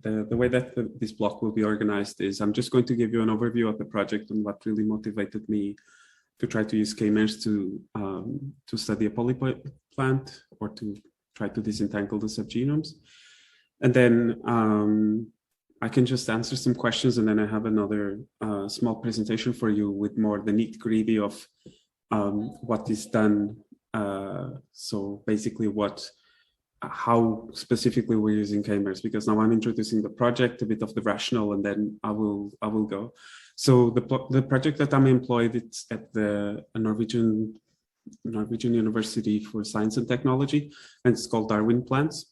The way that this block will be organized is I'm just going to give you an overview of the project and what really motivated me to try to use k-meres to study a polyploid plant or to try to disentangle the subgenomes. And then I can just answer some questions, and then I have another small presentation for you with more the nitty-gritty of what is done. So basically how specifically we're using k-meres, because now I'm introducing the project, a bit of the rationale, and then I will go. So the project that I'm employed, it's at the Norwegian University for Science and Technology, and it's called Darwin Plants.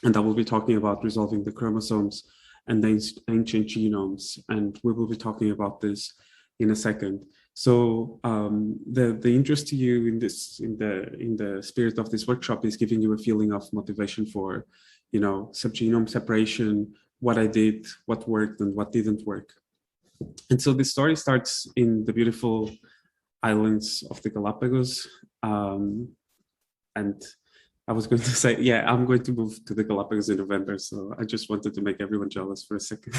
And I will be talking about resolving the chromosomes and the ancient genomes, and we will be talking about this in a second. So the interest to you in the spirit of this workshop is giving you a feeling of motivation for, subgenome separation, what I did, what worked, and what didn't work. And so the story starts in the beautiful islands of the Galápagos, and I was going to say, yeah, I'm going to move to the Galápagos in November, so I just wanted to make everyone jealous for a second.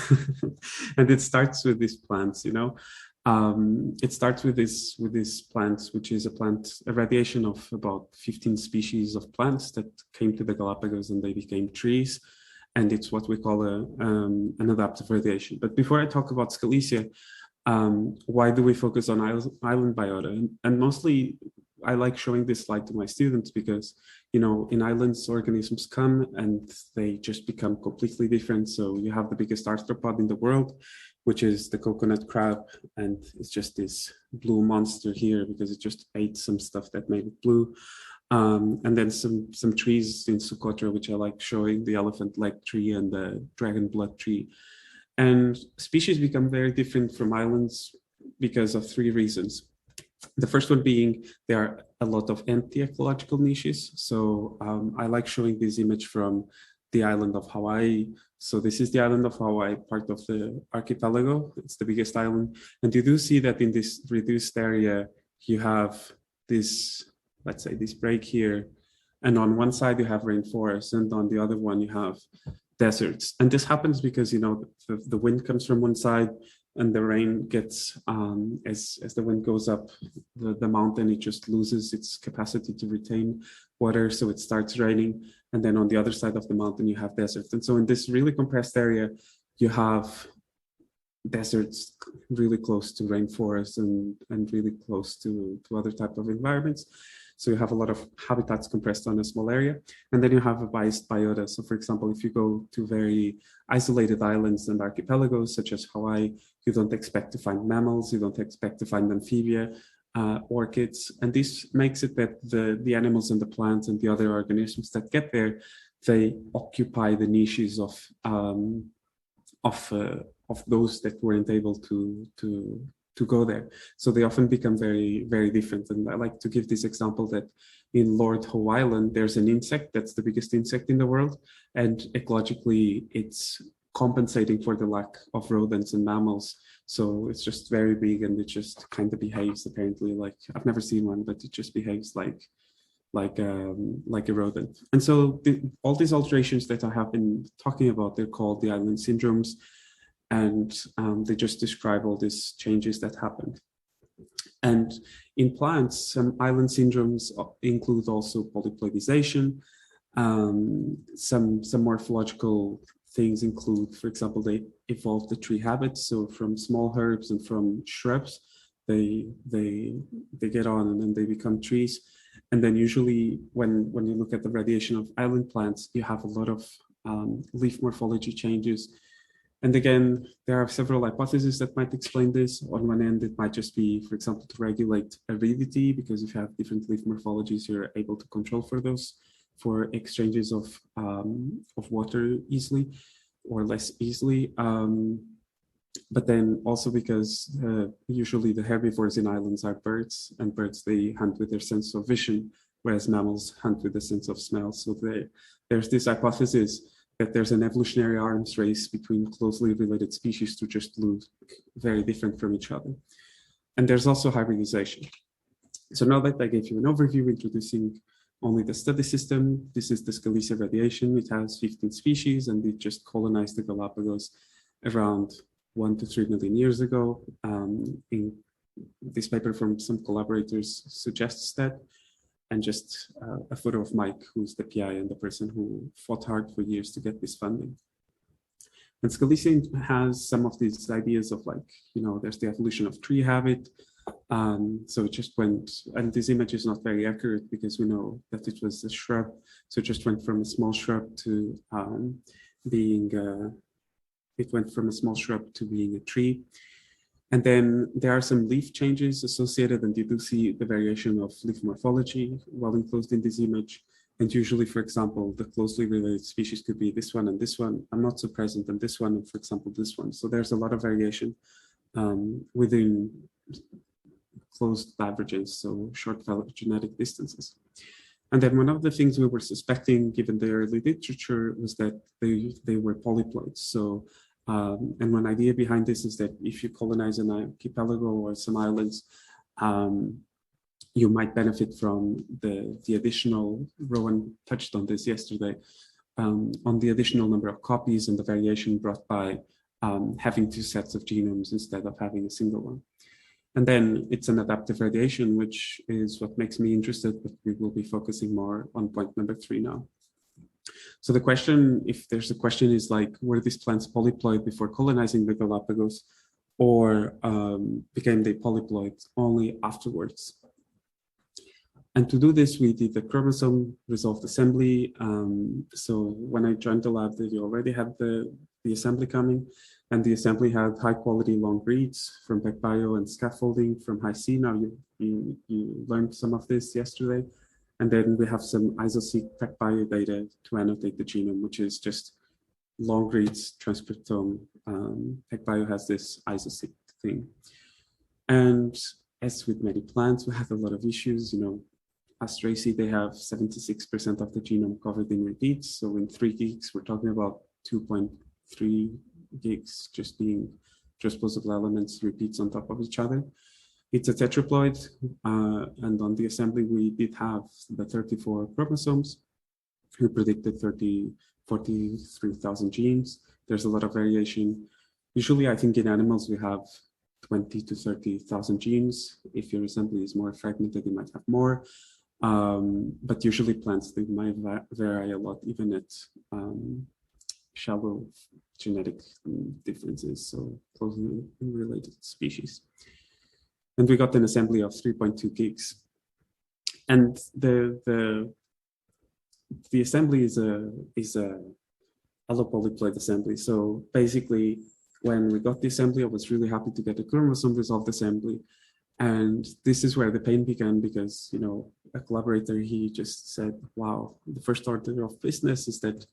And it starts with these plants, It starts with this plant, which is a radiation of about 15 species of plants that came to the Galápagos and they became trees. And it's what we call an adaptive radiation. But before I talk about Scalesia, why do we focus on island biota? And mostly, I like showing this slide to my students because, in islands, organisms come and they just become completely different. So you have the biggest arthropod in the world, which is the coconut crab. And it's just this blue monster here because it just ate some stuff that made it blue. And then some trees in Socotra, which I like showing, the elephant leg tree and the dragon blood tree. And species become very different from islands because of three reasons. The first one being there are a lot of empty ecological niches. So I like showing this image from the island of Hawaii. So this is the island of Hawaii, part of the archipelago. It's the biggest island. And you do see that in this reduced area, you have this, let's say, this break here. And on one side, you have rainforest, and on the other one, you have deserts. And this happens because, the wind comes from one side, and the rain gets, as the wind goes up the mountain, it just loses its capacity to retain water, so it starts raining. And then on the other side of the mountain, you have deserts. And so in this really compressed area, you have deserts really close to rainforests and really close to other type of environments. So you have a lot of habitats compressed on a small area. And then you have a biased biota. So for example, if you go to very isolated islands and archipelagos, such as Hawaii, you don't expect to find mammals, you don't expect to find amphibia, orchids. And this makes it that the animals and the plants and the other organisms that get there, they occupy the niches of those that weren't able to go there. So they often become very, very different. And I like to give this example that in Lord Howe Island, there's an insect that's the biggest insect in the world. And ecologically, it's compensating for the lack of rodents and mammals. So it's just very big, and it just kind of behaves apparently like, I've never seen one, but it just behaves like a rodent. And so all these alterations that I have been talking about, they're called the island syndromes. And they just describe all these changes that happened. And in plants, some island syndromes include also polyploidization. Some morphological things include, for example, they evolve the tree habits. So from small herbs and from shrubs, they get on and then they become trees. And then usually when you look at the radiation of island plants, you have a lot of leaf morphology changes. And again, there are several hypotheses that might explain this. On one end, it might just be, for example, to regulate aridity, because if you have different leaf morphologies, you're able to control for those, for exchanges of water easily or less easily. But then also because usually the herbivores in islands are birds, and birds, they hunt with their sense of vision, whereas mammals hunt with the sense of smell. So there's this hypothesis that there's an evolutionary arms race between closely related species to just look very different from each other. And there's also hybridization. So now that I gave you an overview introducing only the study system. This is the Scalesia radiation. It has 15 species, and it just colonized the Galapagos around 1 to 3 million years ago. In this paper from some collaborators suggests that, and just a photo of Mike, who's the PI and the person who fought hard for years to get this funding. And Scalesia has some of these ideas of like, there's the evolution of tree habit. So it just went, and this image is not very accurate because we know that it was a shrub. So it just went from a small shrub to being a tree. And then there are some leaf changes associated, and you do see the variation of leaf morphology well enclosed in this image. And usually, for example, the closely related species could be this one and this one. I'm not so present on this one, and for example, this one. So there's a lot of variation within closed averages, so short phylogenetic distances. And then one of the things we were suspecting, given the early literature, was that they were polyploids. So, and one idea behind this is that if you colonize an archipelago or some islands, you might benefit from the additional, Rowan touched on this yesterday, on the additional number of copies and the variation brought by having two sets of genomes instead of having a single one. And then it's an adaptive radiation, which is what makes me interested, but we will be focusing more on point number 3 now. So the question, if there's a question, is like, were these plants polyploid before colonizing the Galapagos, or became they polyploid only afterwards? And to do this, we did the chromosome resolved assembly. So when I joined the lab, they already had the assembly coming, and the assembly had high quality long reads from PacBio and scaffolding from Hi-C. Now you learned some of this yesterday. And then we have some iso-seq PacBio data to annotate the genome, which is just long reads transcriptome. PacBio has this iso-seq thing. And as with many plants, we had a lot of issues. Astraceae, they have 76% of the genome covered in repeats. So in 3 gigs, we're talking about 2.3 gigs just being transposable elements, repeats on top of each other. It's a tetraploid, and on the assembly, we did have the 34 chromosomes. We predicted 43,000 genes. There's a lot of variation. Usually, I think in animals, we have 20 to 30,000 genes. If your assembly is more fragmented, you might have more. But usually plants, they might vary a lot, even at shallow genetic differences, so closely related species. And we got an assembly of 3.2 gigs. And the assembly is a allopolyploid assembly. So basically, when we got the assembly, I was really happy to get a chromosome resolved assembly. And this is where the pain began, because a collaborator, he just said, wow, the first order of business is that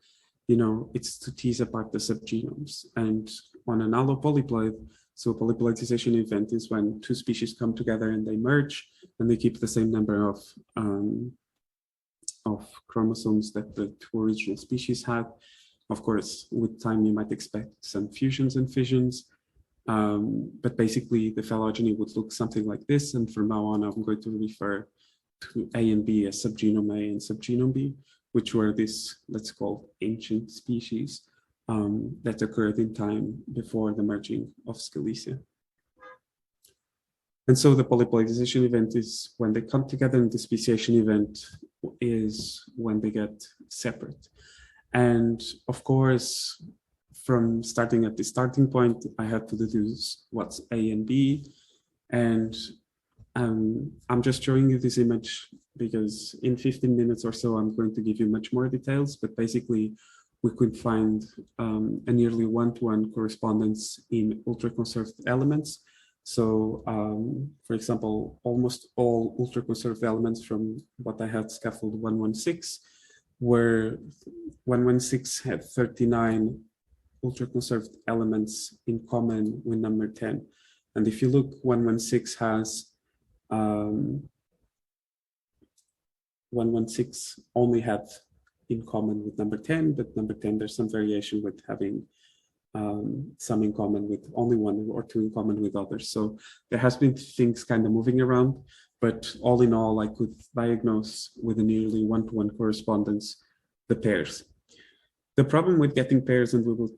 it's to tease apart the subgenomes. And on an allopolyploid, so a polyploidization event is when 2 species come together and they merge, and they keep the same number of chromosomes that the 2 original species had. Of course, with time, you might expect some fusions and fissions, but basically the phylogeny would look something like this. And from now on, I'm going to refer to A and B as subgenome A and subgenome B, which were these, let's call, ancient species that occurred in time before the merging of Scalesia. And so the polyploidization event is when they come together, and the speciation event is when they get separate. And of course, from starting at the starting point, I had to deduce what's A and B. And I'm just showing you this image because in 15 minutes or so, I'm going to give you much more details, but basically we could find a nearly one-to-one correspondence in ultra-conserved elements. So for example, almost all ultra-conserved elements from what I had scaffold 116 were 116 had 39 ultra-conserved elements in common with number 10. And if you look, 116 has 116 only had in common with number 10, but number 10, there's some variation with having some in common with only 1 or 2 in common with others. So there has been things kind of moving around, but all in all, I could diagnose with a nearly one-to-one correspondence the pairs. The problem with getting pairs, and we will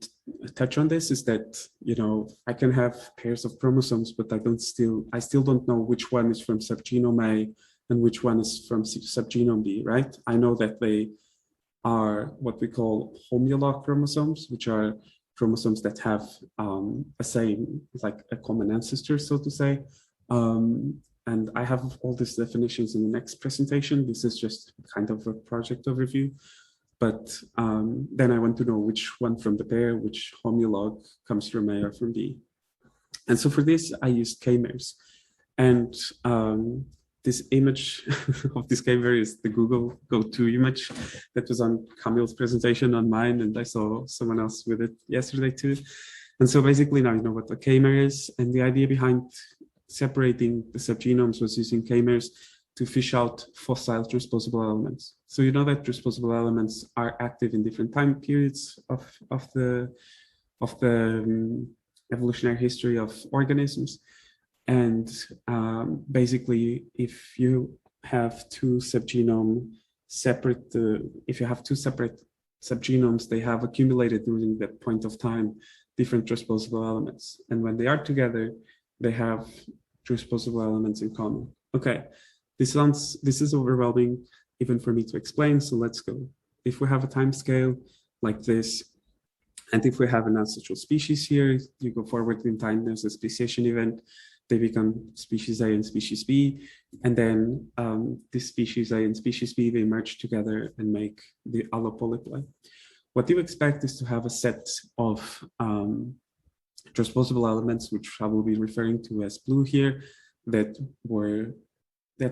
touch on this, is that, you know, I can have pairs of chromosomes, but I still don't know which one is from subgenome A and which one is from subgenome B, right? I know that they are what we call homolog chromosomes, which are chromosomes that have a same, like a common ancestor, so to say. And I have all these definitions in the next presentation. This is just kind of a project overview. But then I want to know which one from the pair, which homolog comes from A or from B. And so for this, I used k-mers. And this image of this k-mer is the Google go-to image that was on Camille's presentation on mine, and I saw someone else with it yesterday too. And so basically now you know what a k-mer is, and the idea behind separating the subgenomes was using k-mers to fish out fossil transposable elements. So you know that transposable elements are active in different time periods of the evolutionary history of organisms. And basically, if you have two subgenomes, they have accumulated during that point of time different transposable elements. And when they are together, they have transposable elements in common. Okay, this is overwhelming even for me to explain, so let's go. If we have a time scale like this, and if we have an ancestral species here, you go forward in time, there's a speciation event, they become species A and species B, and then this species A and species B, they merge together and make the allopolyploid. What you expect is to have a set of transposable elements, which I will be referring to as blue here, that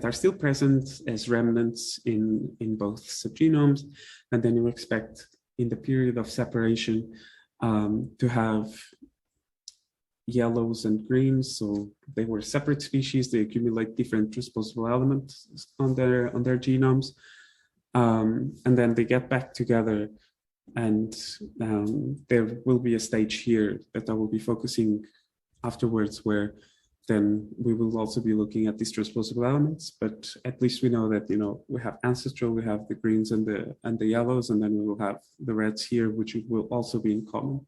are still present as remnants in both subgenomes, and then you expect in the period of separation to have yellows and greens. So they were separate species, they accumulate different transposable elements on their genomes, and then they get back together, and there will be a stage here that I will be focusing afterwards, where then we will also be looking at these transposable elements. But at least we know that, you know, we have ancestral, we have the greens and the yellows, and then we will have the reds here, which will also be in common.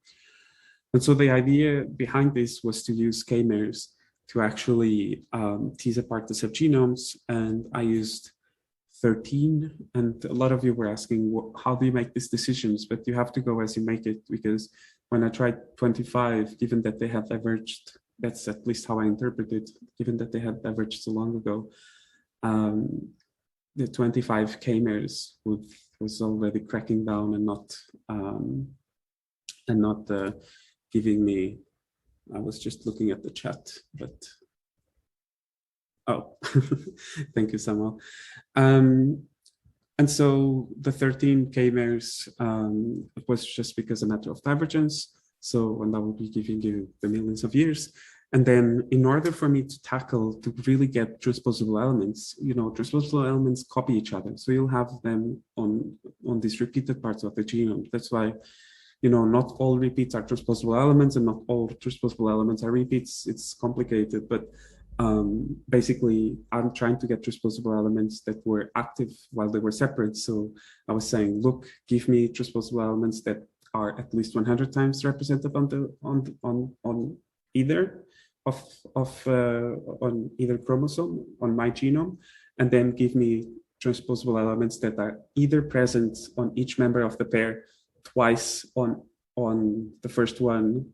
And so the idea behind this was to use k-mers to actually tease apart the subgenomes, and I used 13, and a lot of you were asking, how do you make these decisions? But you have to go as you make it, because when I tried 25, given that they had diverged, that's at least how I interpret it, given that they had diverged so long ago, the 25 k-mers was already cracking down and not giving me, I was just looking at the chat, but oh, thank you, Samuel. And so the 13 k-mers was just because a matter of divergence. So, and I will be giving you the millions of years. And then in order for me to really get transposable elements, you know, transposable elements copy each other. So you'll have them on these repeated parts of the genome. That's why, you know, not all repeats are transposable elements and not all transposable elements are repeats. It's complicated, but basically I'm trying to get transposable elements that were active while they were separate. So I was saying, look, give me transposable elements that are at least 100 times represented on either on either chromosome on my genome, and then give me transposable elements that are either present on each member of the pair twice on the first one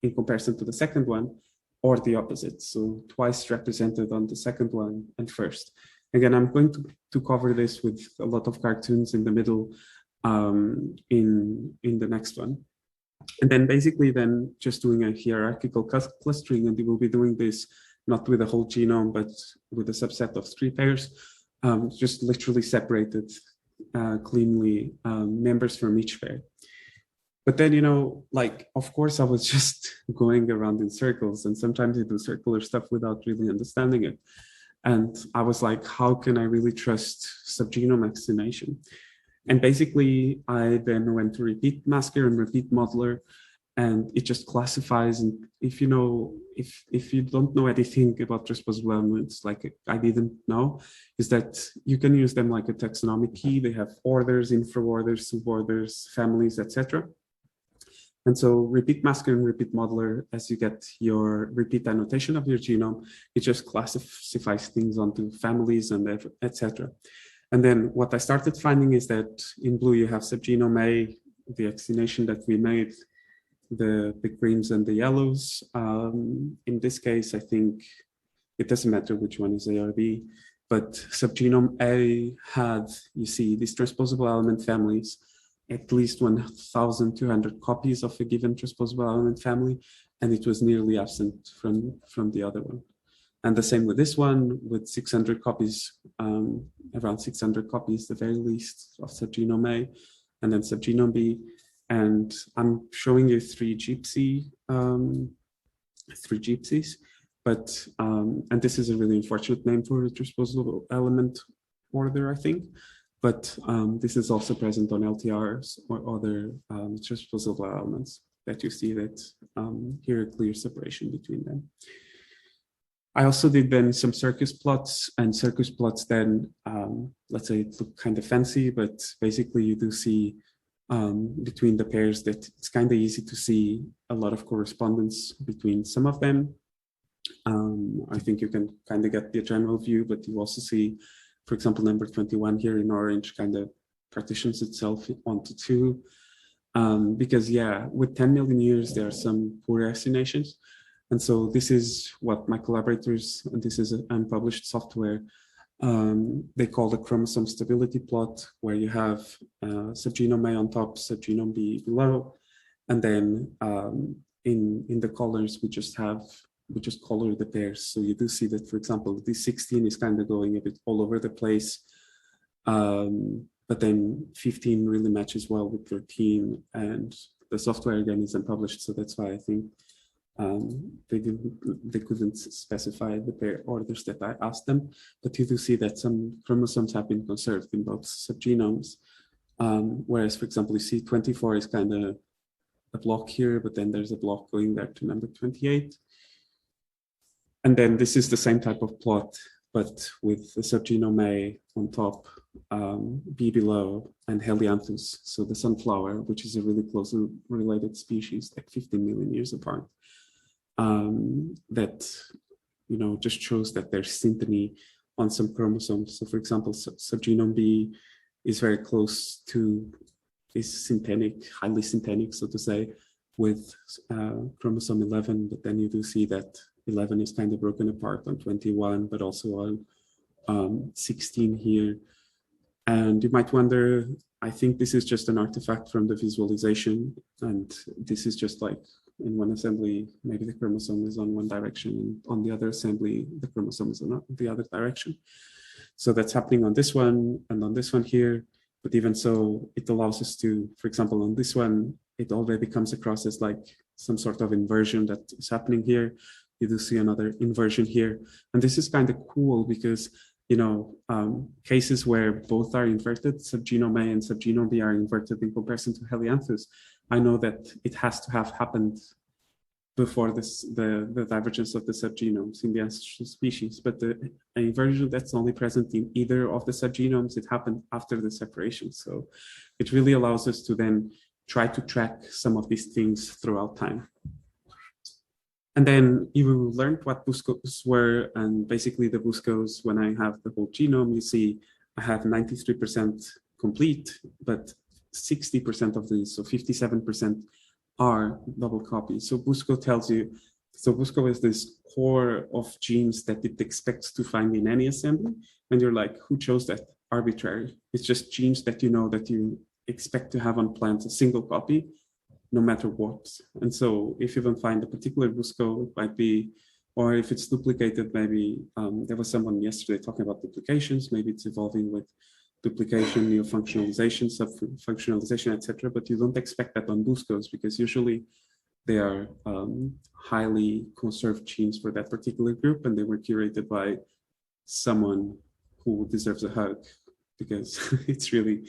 in comparison to the second one, or the opposite, so twice represented on the second one and first. Again, I'm going to cover this with a lot of cartoons in the middle in the next one. And then basically then just doing a hierarchical clustering, and we will be doing this not with the whole genome, but with a subset of 3 pairs, just literally separated cleanly members from each pair. But then, you know, like, of course, I was just going around in circles, and sometimes you do circular stuff without really understanding it. And I was like, how can I really trust subgenome estimation? And basically, I then went to repeat masker and repeat modeler. and it just classifies. And if you know, if you don't know anything about transposable elements, like I didn't know, is that you can use them like a taxonomic key. They have orders, infraorders, suborders, families, etc. And so repeat masker and repeat modeler, as you get your repeat annotation of your genome, it just classifies things onto families and etc. And then what I started finding is that in blue you have subgenome A, the excitation that we made, the greens and the yellows. In this case, I think it doesn't matter which one is A or B, but subgenome A had, you see, these transposable element families, at least 1,200 copies of a given transposable element family, and it was nearly absent from the other one. And the same with this one, with 600 copies, around 600 copies, the very least, of subgenome A, and then subgenome B. And I'm showing you three gypsies, but, and this is a really unfortunate name for a transposable element order, I think. But this is also present on LTRs or other transposable elements that you see that here a clear separation between them. I also did then some circus plots, and circus plots then, let's say it looked kind of fancy, but basically you do see between the pairs that it's kind of easy to see a lot of correspondence between some of them. I think you can kind of get the general view, but you also see, for example, number 21 here in orange kind of partitions itself onto two. Because yeah, with 10 million years, there are some poor estimations. And so this is what my collaborators, and this is an unpublished software, they call the chromosome stability plot, where you have subgenome A on top, subgenome B below, and then in the colors we just color the pairs. So you do see that, for example, this 16 is kind of going a bit all over the place, but then 15 really matches well with 13, and the software again is unpublished, so that's why I think they couldn't specify the pair orders that I asked them. But you do see that some chromosomes have been conserved in both subgenomes, whereas, for example, you see 24 is kind of a block here, but then there's a block going back to number 28. And then this is the same type of plot, but with the subgenome A on top, B below, and Helianthus, so the sunflower, which is a really closely related species, like 15 million years apart. That, you know, just shows that there's synteny on some chromosomes. So, for example, subgenome B is very close to, is synthenic, highly synthenic, so to say, with chromosome 11, but then you do see that 11 is kind of broken apart on 21, but also on 16 here. And you might wonder, I think this is just an artifact from the visualization, and this is just like in one assembly, maybe the chromosome is on one direction, and on the other assembly, the chromosome is on the other direction. So that's happening on this one and on this one here. But even so, it allows us to, for example, on this one, it already comes across as like some sort of inversion that is happening here. You do see another inversion here. And this is kind of cool because, you know, cases where both are inverted, subgenome A and subgenome B are inverted in comparison to Helianthus, I know that it has to have happened before the divergence of the subgenomes in the ancestral species, but the inversion that's only present in either of the subgenomes, it happened after the separation. So it really allows us to then try to track some of these things throughout time. And then you learned what BUSCOs were, and basically the BUSCOs, when I have the whole genome, you see I have 93% complete, but 60% of these, so 57%, are double copies. So BUSCO tells you, so BUSCO is this core of genes that it expects to find in any assembly, and you're like, who chose that? Arbitrary. It's just genes that you know that you expect to have on plants, a single copy, no matter what. And so if you don't find a particular BUSCO, it might be, or if it's duplicated, maybe there was someone yesterday talking about duplications, maybe it's evolving with duplication, neo-functionalization, sub-functionalization, etc. But you don't expect that on BUSCOs because usually they are highly conserved genes for that particular group, and they were curated by someone who deserves a hug because it's really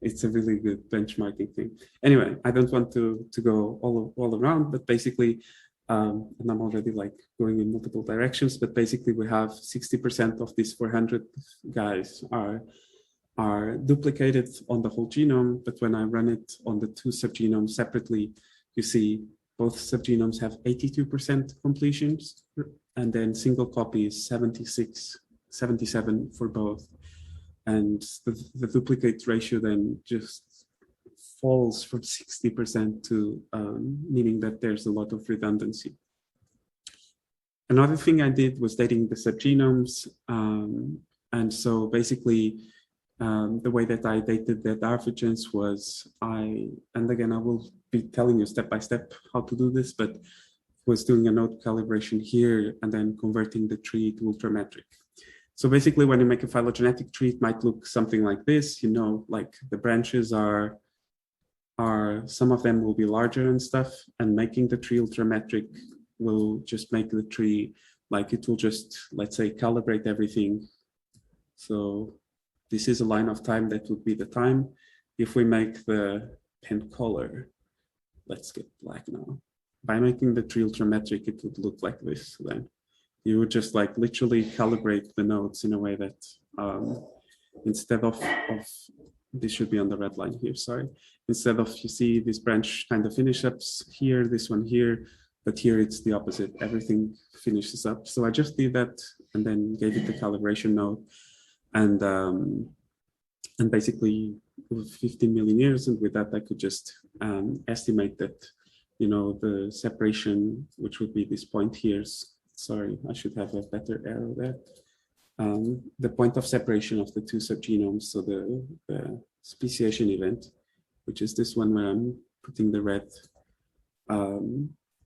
it's a really good benchmarking thing. Anyway, I don't want to go all around, but basically, and I'm already like going in multiple directions, but basically we have 60% of these 400 guys are duplicated on the whole genome, but when I run it on the two subgenomes separately, you see both subgenomes have 82% completions, and then single copy is 77 for both. And the duplicate ratio then just falls from 60% to meaning that there's a lot of redundancy. Another thing I did was dating the subgenomes. And so basically, the way that I dated the divergence was and again, I will be telling you step by step how to do this, but was doing a node calibration here and then converting the tree to ultrametric. So basically, when you make a phylogenetic tree, it might look something like this, you know, like the branches are some of them will be larger and stuff, and making the tree ultrametric will just make the tree like it will just, let's say, calibrate everything. So this is a line of time that would be the time. If we make the pen color, let's get black now. By making the tree ultrametric, it would look like this then. You would just like literally calibrate the nodes in a way that instead of this should be on the red line here, sorry. Instead of, you see this branch kind of finish up here, this one here, but here it's the opposite. Everything finishes up. So I just did that and then gave it the calibration node. And basically with 15 million years, and with that I could just estimate that, you know, the separation, which would be this point here. Sorry, I should have a better arrow there. The point of separation of the two subgenomes, so the speciation event, which is this one where I'm putting the red,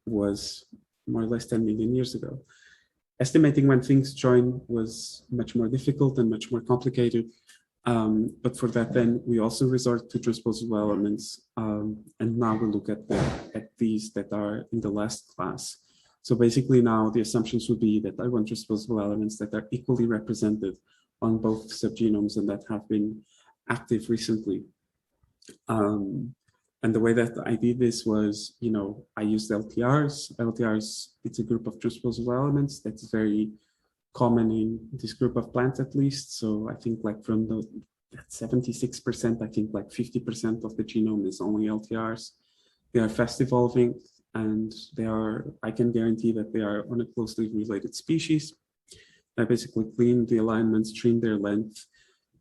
was more or less 10 million years ago. Estimating when things join was much more difficult and much more complicated. But for that, then we also resort to transposable elements. And now we look at these that are in the last class. So basically now the assumptions would be that I want transposable elements that are equally represented on both subgenomes and that have been active recently. And the way that I did this was, you know, I used LTRs. LTRs, it's a group of transposable elements that's very common in this group of plants at least. So I think like from the 76%, I think like 50% of the genome is only LTRs. They are fast evolving, and they are, I can guarantee that they are on a closely related species. I basically cleaned the alignments, trimmed their length,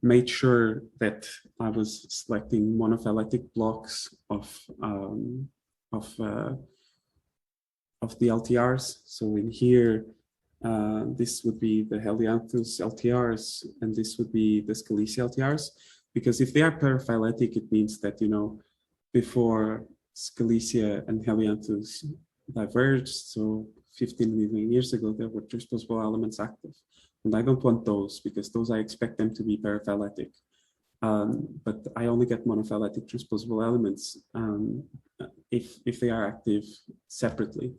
made sure that I was selecting monophyletic blocks of the LTRs. So in here, this would be the Helianthus LTRs, and this would be the Scalesia LTRs. Because if they are paraphyletic, it means that, you know, before Scalesia and Helianthus diverged, so 15 million years ago, there were transposable elements active. And I don't want those, because those I expect them to be paraphyletic. But I only get monophyletic transposable elements if they are active separately,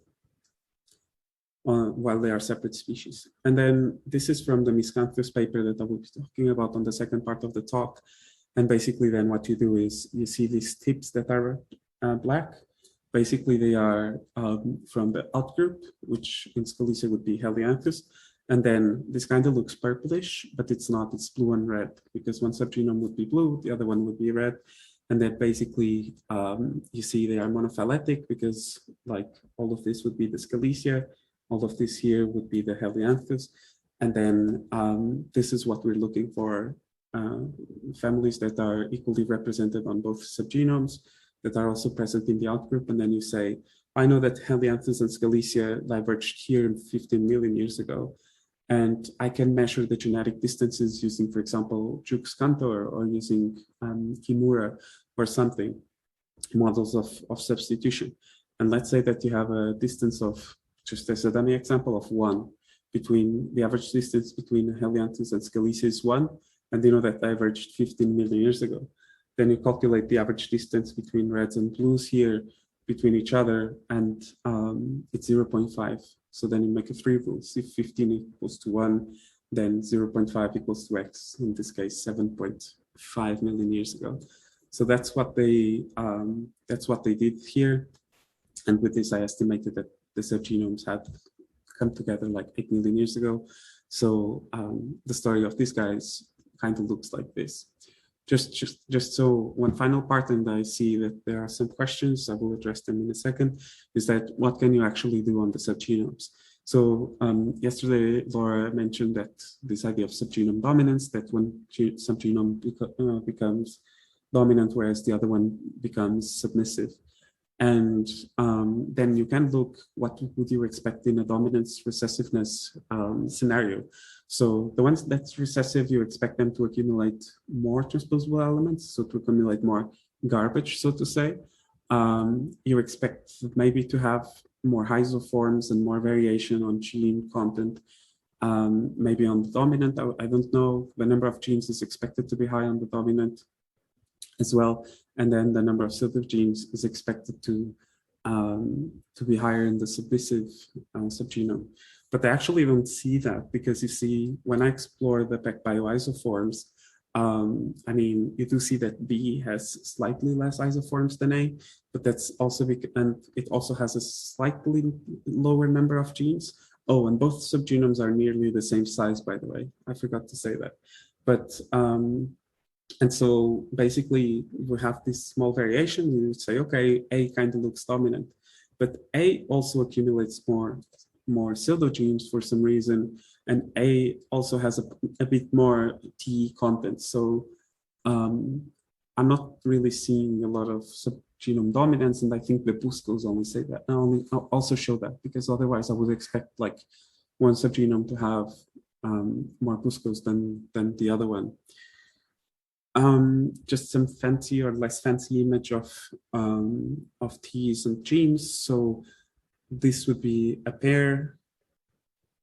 while they are separate species. And then this is from the Miscanthus paper that I will be talking about on the second part of the talk. And basically then what you do is you see these tips that are black. Basically they are from the outgroup, which in Scalesia would be Helianthus. And then this kind of looks purplish, but it's not, it's blue and red, because one subgenome would be blue, the other one would be red. And then basically, you see they are monophyletic, because like all of this would be the Scalesia, all of this here would be the Helianthus. And then this is what we're looking for, families that are equally represented on both subgenomes, that are also present in the outgroup. And then you say, I know that Helianthus and Scalesia diverged here 15 million years ago. And I can measure the genetic distances using, for example, Jukes Cantor or using Kimura or something, models of substitution. And let's say that you have a distance of, just as a dummy example, of 1 between the average distance between Helianthus and Scalesia is 1, and you know that diverged 15 million years ago. Then you calculate the average distance between reds and blues here between each other, and it's 0.5. So then you make a 3 rules. If 15 equals to 1, then 0.5 equals to x, in this case 7.5 million years ago. So that's what they did here. And with this, I estimated that the subgenomes had come together like 8 million years ago. So the story of these guys kind of looks like this. Just so one final part, and I see that there are some questions, I will address them in a second, is that what can you actually do on the subgenomes? So yesterday, Laura mentioned that this idea of subgenome dominance, that one subgenome becomes dominant, whereas the other one becomes submissive. And then you can look, what would you expect in a dominance recessiveness scenario? So the ones that's recessive, you expect them to accumulate more transposable elements, so to accumulate more garbage, so to say. You expect maybe to have more isoforms and more variation on gene content. Maybe on the dominant, I don't know, the number of genes is expected to be high on the dominant as well. And then the number of selective genes is expected to be higher in the submissive subgenome. But I actually don't see that, because you see, when I explore the PacBio isoforms, I mean, you do see that B has slightly less isoforms than A, but that's also because, and it also has a slightly lower number of genes. Oh, and both subgenomes are nearly the same size, by the way. I forgot to say that. But and so basically we have this small variation. You would say, okay, A kind of looks dominant, but A also accumulates more pseudogenes for some reason, and A also has a bit more T content. So I'm not really seeing a lot of subgenome dominance, and I think the Buscos only say that. Also show that, because otherwise I would expect like one subgenome to have more Buscos than the other one. Just some fancy or less fancy image of T's and genes. So this would be a pair.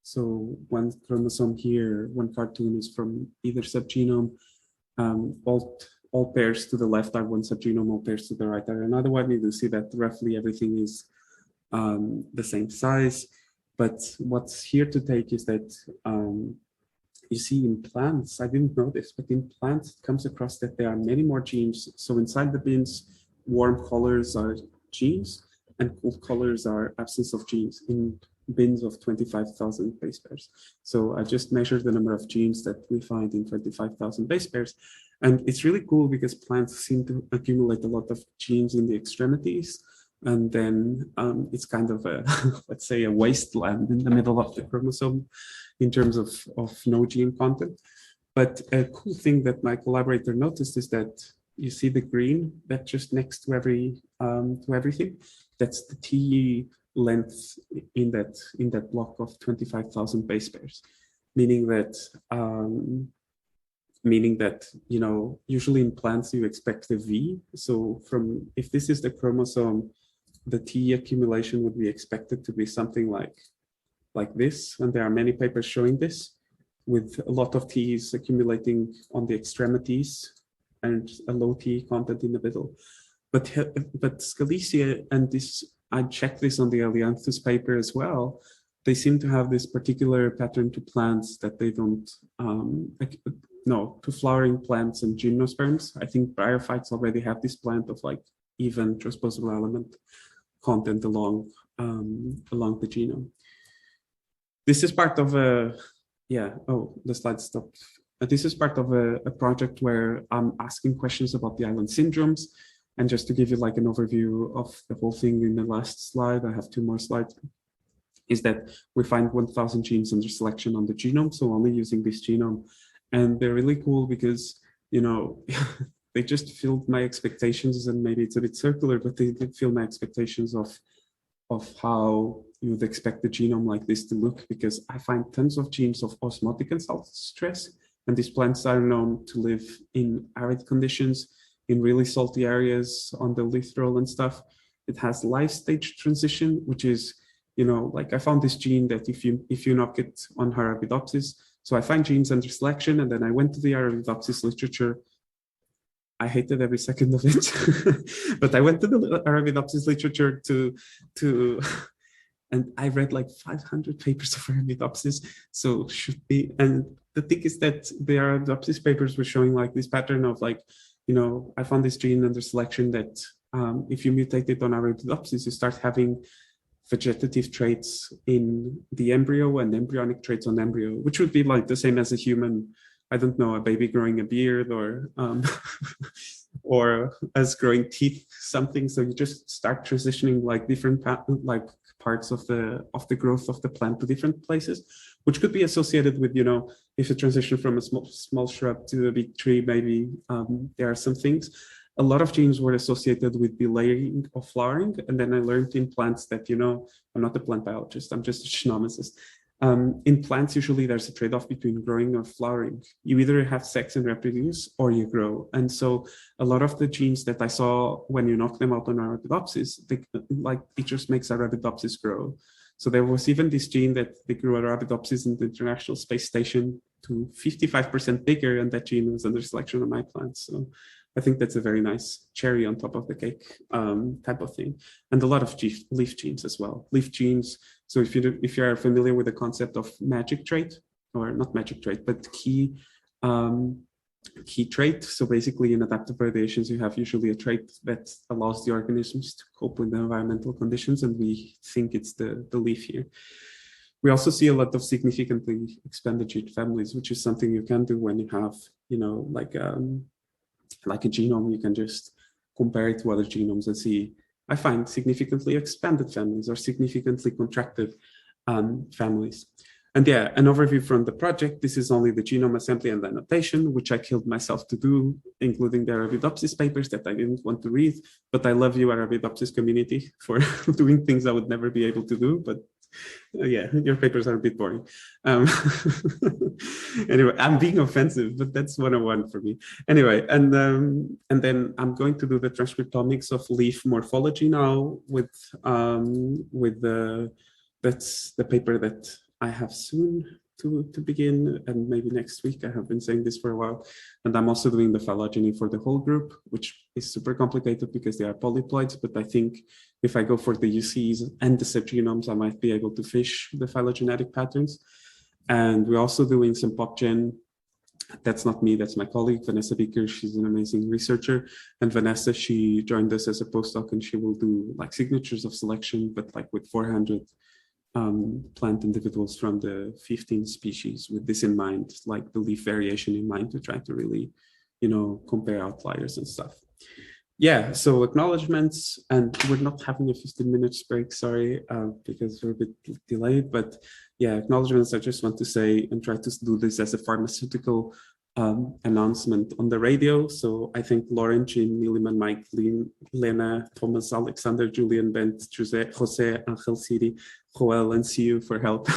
So one chromosome here, one cartoon is from either subgenome. All pairs to the left are one subgenome, all pairs to the right are another one. You do see that roughly everything is the same size. But what's here to take is that you see in plants, I didn't know this, but in plants it comes across that there are many more genes. So inside the bins, warm colors are genes and cold colors are absence of genes in bins of 25,000 base pairs. So I just measured the number of genes that we find in 25,000 base pairs. And it's really cool because plants seem to accumulate a lot of genes in the extremities. And then it's kind of a, let's say, a wasteland in the middle of the chromosome in terms of no gene content. But a cool thing that my collaborator noticed is that you see the green that just next to everything. That's the T length in that block of 25,000 base pairs, meaning that you know, usually in plants you expect a V. So if this is the chromosome, the T accumulation would be expected to be something like this, and there are many papers showing this, with a lot of T's accumulating on the extremities and a low T content in the middle. But Scalesia, and this, I checked this on the Alianthus paper as well, they seem to have this particular pattern to plants that they don't, to flowering plants and gymnosperms. I think bryophytes already have this plant of like even transposable element content along the genome. This is part of a, the slide stopped. This is part of a project where I'm asking questions about the island syndromes. And just to give you like an overview of the whole thing in the last slide, I have 2 more slides, is that we find 1,000 genes under selection on the genome, so only using this genome. And they're really cool because, you know, they just filled my expectations, and maybe it's a bit circular, but they did fill my expectations of how you would expect the genome like this to look, because I find tons of genes of osmotic and salt stress, and these plants are known to live in arid conditions, in really salty areas on the littoral and stuff. It has life stage transition, which is, you know, like I found this gene that if you knock it on Arabidopsis, so I find genes under selection, and then I went to the Arabidopsis literature. I hated every second of it, but I went to the Arabidopsis literature to and I read like 500 papers of Arabidopsis, so should be. And the thing is that the Arabidopsis papers were showing like this pattern of like I found this gene under selection that if you mutate it on Arabidopsis, you start having vegetative traits in the embryo and embryonic traits on embryo, which would be like the same as a human, I don't know, a baby growing a beard or or us growing teeth, something. So you just start transitioning like different parts of the growth of the plant to different places, which could be associated with, if you transition from a small shrub to a big tree, maybe there are some things. A lot of genes were associated with delaying of flowering. And then I learned in plants that, I'm not a plant biologist, I'm just a genomicist. In plants, usually there's a trade-off between growing or flowering. You either have sex and reproduce or you grow. And so a lot of the genes that I saw when you knock them out on Arabidopsis, it just makes Arabidopsis grow. So there was even this gene that they grew Arabidopsis in the International Space Station to 55% bigger, and that gene was under selection on my plants. So I think that's a very nice cherry on top of the cake type of thing. And a lot of leaf genes as well. Leaf genes. So if you are familiar with the concept of magic trait, or not magic trait, but key trait. So basically in adaptive variations, you have usually a trait that allows the organisms to cope with the environmental conditions. And we think it's the leaf here. We also see a lot of significantly expanded gene families, which is something you can do when you have, like a genome. You can just compare it to other genomes and see, I find significantly expanded families or significantly contracted families. And yeah, an overview from the project. This is only the genome assembly and annotation, which I killed myself to do, including the Arabidopsis papers that I didn't want to read. But I love you, Arabidopsis community, for doing things I would never be able to do. But yeah, your papers are a bit boring. Anyway, I'm being offensive, but that's 101 for me. Anyway, and then I'm going to do the transcriptomics of leaf morphology now that's the paper that I have soon to begin, and maybe next week. I have been saying this for a while. And I'm also doing the phylogeny for the whole group, which is super complicated because they are polyploids, but I think if I go for the UCs and the subgenomes, I might be able to fish the phylogenetic patterns. And we're also doing some PopGen. That's not me, that's my colleague, Vanessa Beaker. She's an amazing researcher. And Vanessa, she joined us as a postdoc, and she will do like signatures of selection, but like with 400 plant individuals from the 15 species, with this in mind, like the leaf variation in mind, to try to really, compare outliers and stuff. Yeah, so acknowledgements, and we're not having a 15-minute break, sorry, because we're a bit delayed, but yeah, acknowledgements. I just want to say and try to do this as a pharmaceutical announcement on the radio. So I thank Lauren, Jean, Milliman, Mike, Lena, Thomas, Alexander, Julian, Bent, Jose, Angel Siri, Joel, and Siu for help.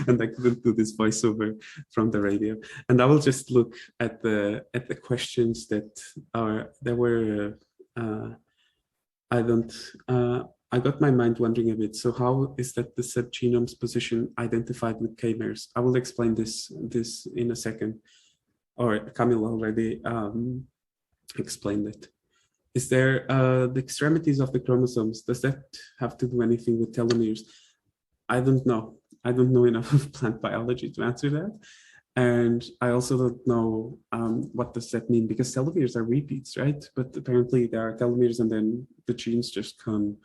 And I couldn't do this voiceover from the radio. And I will just look at the questions that were. I got my mind wandering a bit. So how is that the subgenome's position identified with K-MERS? I will explain this in a second. Or Camille already explained it. Is there the extremities of the chromosomes? Does that have to do anything with telomeres? I don't know. I don't know enough of plant biology to answer that. And I also don't know what does that mean, because telomeres are repeats, right? But apparently there are telomeres and then the genes just come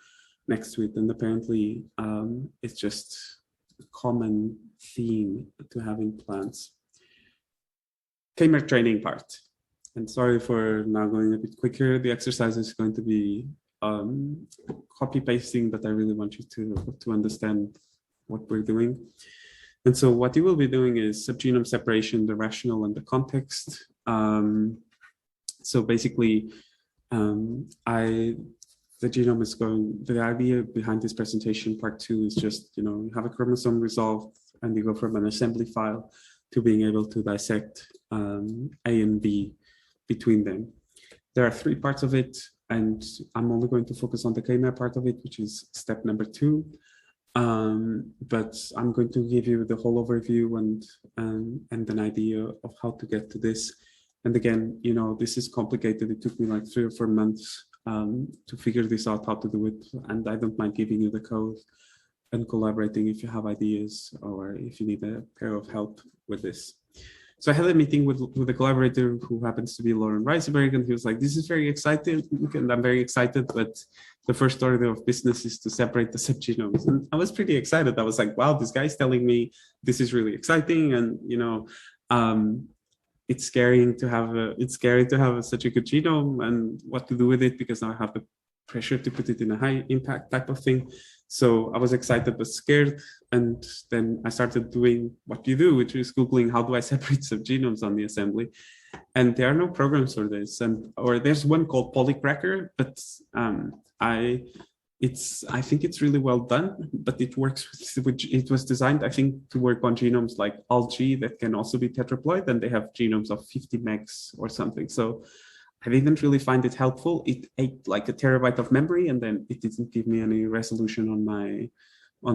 next to it. And apparently it's just a common theme to having plants. K-MERS training part. And sorry for now going a bit quicker. The exercise is going to be copy pasting, but I really want you to understand what we're doing. And so what you will be doing is subgenome separation, the rational and the context. So basically, the genome is going, the idea behind this presentation, part 2, is just, you have a chromosome resolved and you go from an assembly file to being able to dissect A and B between them. There are 3 parts of it, and I'm only going to focus on the K-MERS part of it, which is step number 2. But I'm going to give you the whole overview and an idea of how to get to this. And again, this is complicated. It took me like 3 or 4 months to figure this out, how to do it. And I don't mind giving you the code and collaborating if you have ideas or if you need a pair of help with this. So I had a meeting with a collaborator who happens to be Lauren Reisenberg, and he was like, this is very exciting, and I'm very excited, but the first order of business is to separate the subgenomes. And I was pretty excited. I was like, wow, this guy's telling me this is really exciting. And, it's scary to have such a good genome and what to do with it, because now I have the pressure to put it in a high impact type of thing. So I was excited but scared, and then I started doing what you do, which is Googling how do I separate subgenomes on the assembly. And there are no programs for this, or there's one called Polycracker, but I think it's really well done, but it works it was designed, I think, to work on genomes like algae that can also be tetraploid, and they have genomes of 50 megs or something. So I didn't really find it helpful. It ate like a terabyte of memory, and then it didn't give me any resolution on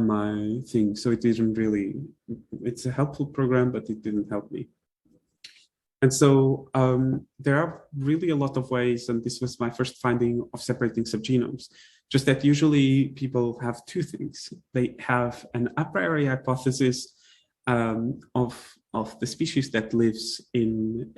my thing. So it didn't really, it's a helpful program, but it didn't help me. And so there are really a lot of ways, and this was my first finding of separating subgenomes, just that usually people have two things. They have an a priori hypothesis of the species that lives in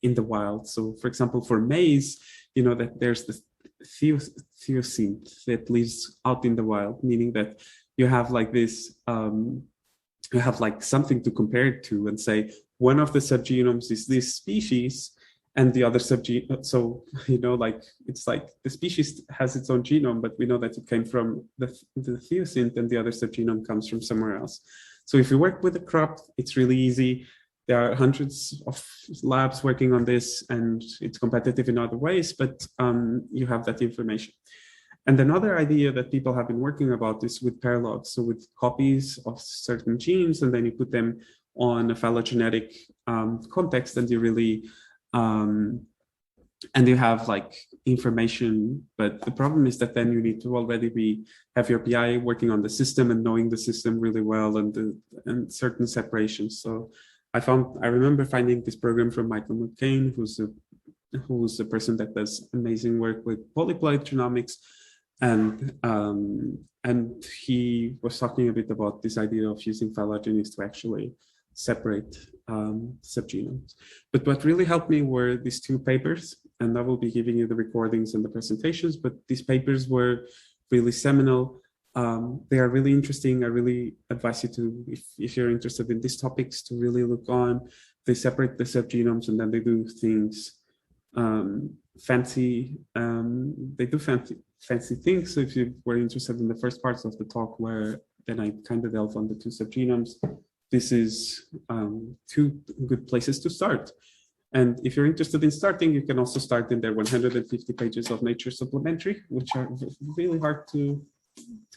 the wild. So for example, for maize, that there's the theosynth that lives out in the wild, meaning that you have like this, you have like something to compare it to and say, one of the subgenomes is this species and the other subgenome. So, like, it's like the species has its own genome, but we know that it came from the theosynth, and the other subgenome comes from somewhere else. So if you work with a crop, it's really easy. There are hundreds of labs working on this, and it's competitive in other ways, but you have that information. And another idea that people have been working about is with paralogs, so with copies of certain genes, and then you put them on a phylogenetic context, and you really, and you have like information. But the problem is that then you need to already have your PI working on the system and knowing the system really well, and certain separations. So I remember finding this program from Michael McCain, who's a person that does amazing work with polyploid genomics. And he was talking a bit about this idea of using phylogenies to actually separate subgenomes. But what really helped me were these two papers, and I will be giving you the recordings and the presentations, but these papers were really seminal. They are really interesting. I really advise you to, if you're interested in these topics, to really look on. They separate the subgenomes, and then they do things fancy. They do fancy things. So if you were interested in the first parts of the talk, where then I kind of delve on the two subgenomes, this is two good places to start. And if you're interested in starting, you can also start in their 150 pages of Nature Supplementary, which are really hard to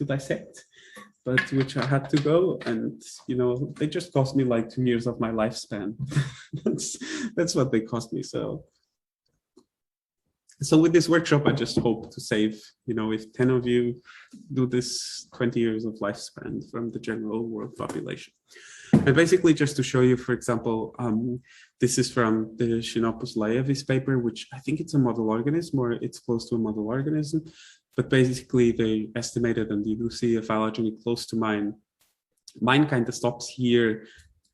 dissect, but which I had to go. And, they just cost me like 2 years of my lifespan. that's what they cost me. So with this workshop, I just hope to save, if 10 of you do this, 20 years of lifespan from the general world population. And basically, just to show you, for example, this is from the Xenopus laevis paper, which I think it's a model organism, or it's close to a model organism. But basically, they estimated, and you do see a phylogeny close to mine. Mine kind of stops here,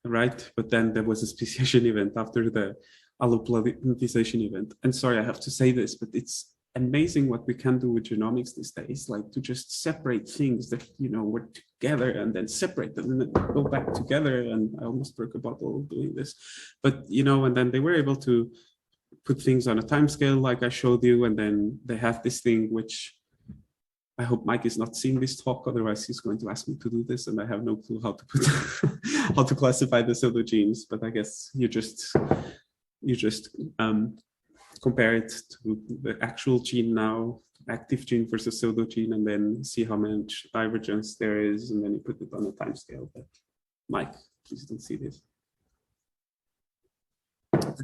right? But then there was a speciation event after the allopolyploidization event. And sorry, I have to say this, but it's amazing what we can do with genomics these days, like to just separate things that, were together and then separate them and then go back together. And I almost broke a bottle doing this, but, and then they were able to put things on a time scale, like I showed you. And then they have this thing, which I hope Mike is not seeing this talk, otherwise he's going to ask me to do this, and I have no clue how to put how to classify the pseudogenes. But I guess you just compare it to the actual gene now, active gene versus pseudogene, and then see how much divergence there is, and then you put it on a time scale. But Mike, please don't see this.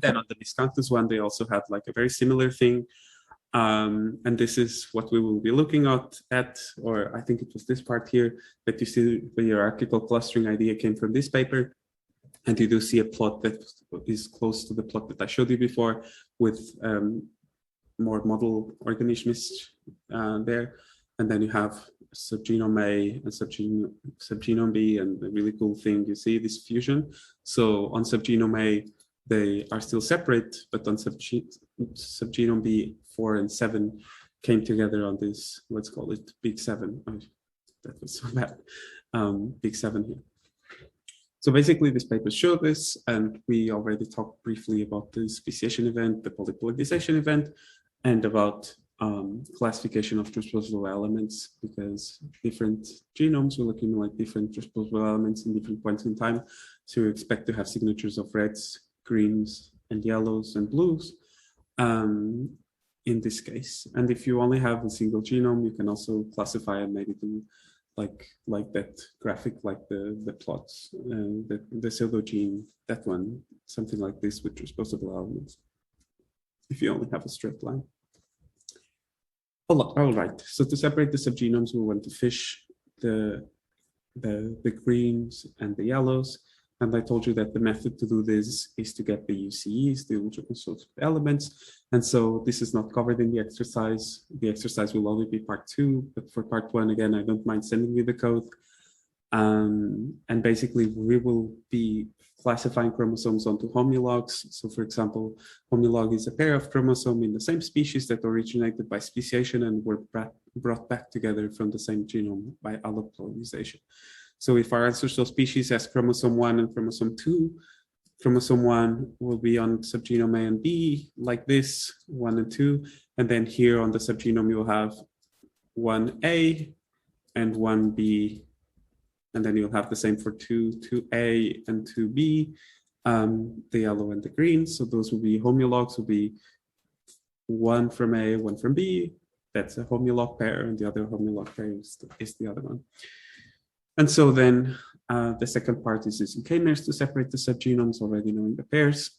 Then on the Miscanthus one, they also had like a very similar thing. And this is what we will be looking at, or I think it was this part here that you see the hierarchical clustering idea came from this paper. And you do see a plot that is close to the plot that I showed you before, with more model organisms there. and then you have subgenome A and subgenome B, and the really cool thing, you see this fusion. So on subgenome A, they are still separate, but on subgenome B, 4 and 7 came together on this, let's call it big 7. Oh, that was so bad. Big 7 here. So basically, this paper showed this, and we already talked briefly about the speciation event, the polyploidization event, and about classification of transposable elements, because different genomes will accumulate different transposable elements in different points in time. So you expect to have signatures of reds, greens, and yellows and blues in this case. And if you only have a single genome, you can also classify and maybe do like that graphic, like the plots, the pseudogene, that one, something like this with transposable elements, if you only have a straight line. All right, so to separate the subgenomes, we want to fish the greens and the yellows. And I told you that the method to do this is to get the UCEs, the ultra-conserved elements. And so this is not covered in the exercise. The exercise will only be part 2, but for part 1, again, I don't mind sending you the code. And basically, we will be classifying chromosomes onto homologs. So for example, homolog is a pair of chromosomes in the same species that originated by speciation and were brought back together from the same genome by allopolyploidization. So if our ancestral species has chromosome 1 and chromosome 2, chromosome 1 will be on subgenome A and B, like this, 1 and 2. And then here on the subgenome, you'll have 1A and 1B. And then you'll have the same for 2A and 2B, the yellow and the green. So those will be homologs, will be 1 from A, 1 from B. That's a homolog pair, and the other homolog pair is the other one. And so then the second part is using k-mers to separate the subgenomes, already knowing the pairs.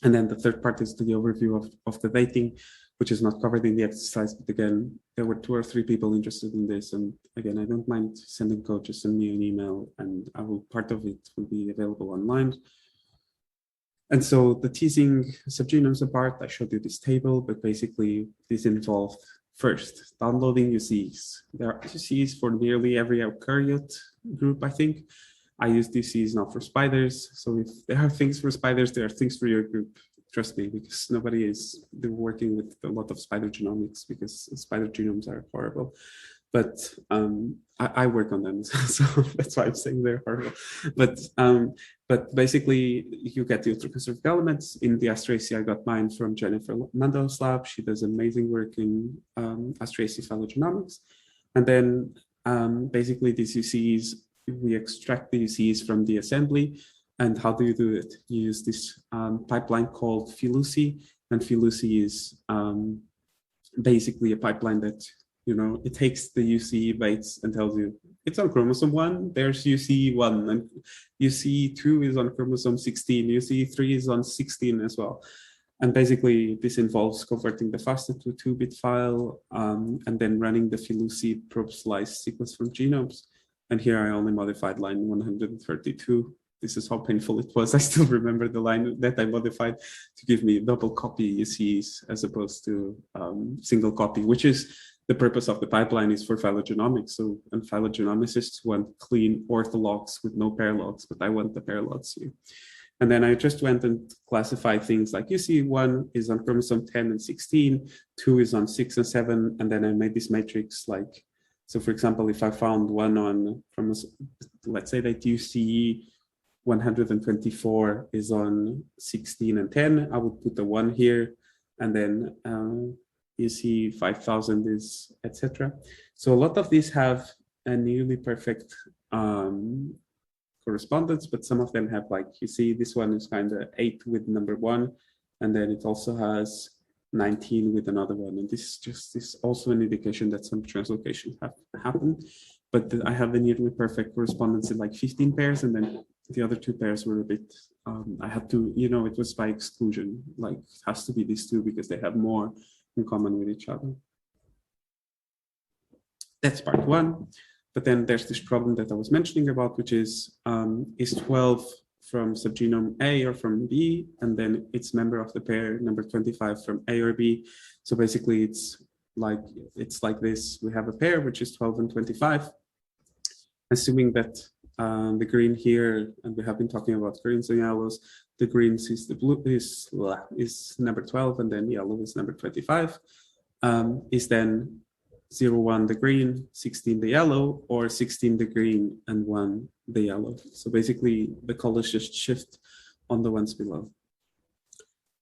And then the third part is the overview of the dating, which is not covered in the exercise. But again, there were 2 or 3 people interested in this. And again, I don't mind sending code, just send me an email, and part of it will be available online. And so the teasing subgenomes apart, I showed you this table, but basically this involved first, downloading UCs. There are UCs for nearly every eukaryote group, I think. I use UCs not for spiders. So if there are things for spiders, there are things for your group. Trust me, because nobody is working with a lot of spider genomics, because spider genomes are horrible. But I work on them, so that's why I'm saying they're horrible. But basically, you get the ultra-conserved elements. In the Asteraceae, I got mine from Jennifer Mandel's lab. She does amazing work in Asteraceae phylogenomics. And then basically these UCs, we extract the UCs from the assembly. And how do you do it? You use this pipeline called phylucy, and phylucy is basically a pipeline that, it takes the UCE weights and tells you it's on chromosome 1, there's UCE 1, and UCE 2 is on chromosome 16, UCE 3 is on 16 as well. And basically, this involves converting the FASTA to a 2-bit file, and then running the phylucy probe slice sequence from genomes. And here I only modified line 132. This is how painful it was. I still remember the line that I modified to give me double copy UCEs as opposed to single copy, which is the purpose of the pipeline, is for phylogenomics. So, and phylogenomicists want clean orthologs with no paralogs, but I want the paralogs here. And then I just went and classified things like UCE 1 is on chromosome 10 and 16, 2 is on 6 and 7, and then I made this matrix like, so for example, if I found one on chromosome, let's say that UCE 124 is on 16 and 10, I would put the 1 here, and then UCE 5000 is etc. So a lot of these have a nearly perfect correspondence, but some of them have, like, you see this one is kind of 8 with number 1, and then it also has 19 with another one, and this is also an indication that some translocation have happened. But I have a nearly perfect correspondence in like 15 pairs, and then the other 2 pairs were a bit, I had to, it was by exclusion, like it has to be these 2 because they have more in common with each other. That's part 1. But then there's this problem that I was mentioning about, which is 12 from subgenome A or from B, and then it's member of the pair number 25 from A or B. So basically it's like it's like this. We have a pair which is 12 and 25, assuming that the green here, and we have been talking about greens and yellows. The greens is the blue is number 12, and then yellow is number 25. Is then 0, 1 the green, 16 the yellow, or 16 the green and 1 the yellow. So basically the colors just shift on the ones below.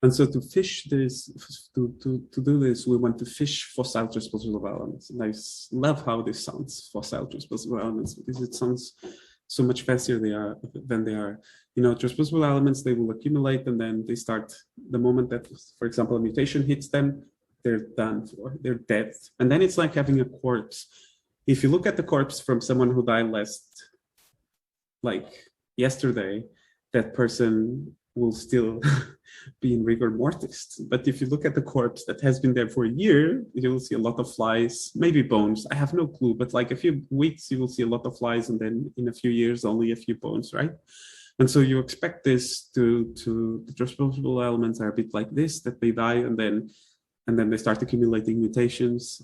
And so to fish this, to do this, we want to fish fossil transposable elements. And I love how this sounds, fossil transposable elements, because it sounds so much fancier than they are. You know, transposable elements, they will accumulate, and then they start, the moment that, for example, a mutation hits them, they're done for, they're dead. And then it's like having a corpse. If you look at the corpse from someone who died like yesterday, that person will still be in rigor mortis. But if you look at the corpse that has been there for a year, you will see a lot of flies, maybe bones. I have no clue, but like a few weeks, you will see a lot of flies, and then in a few years, only a few bones, right? And so you expect this to the transposable elements are a bit like this, that they die and then they start accumulating mutations,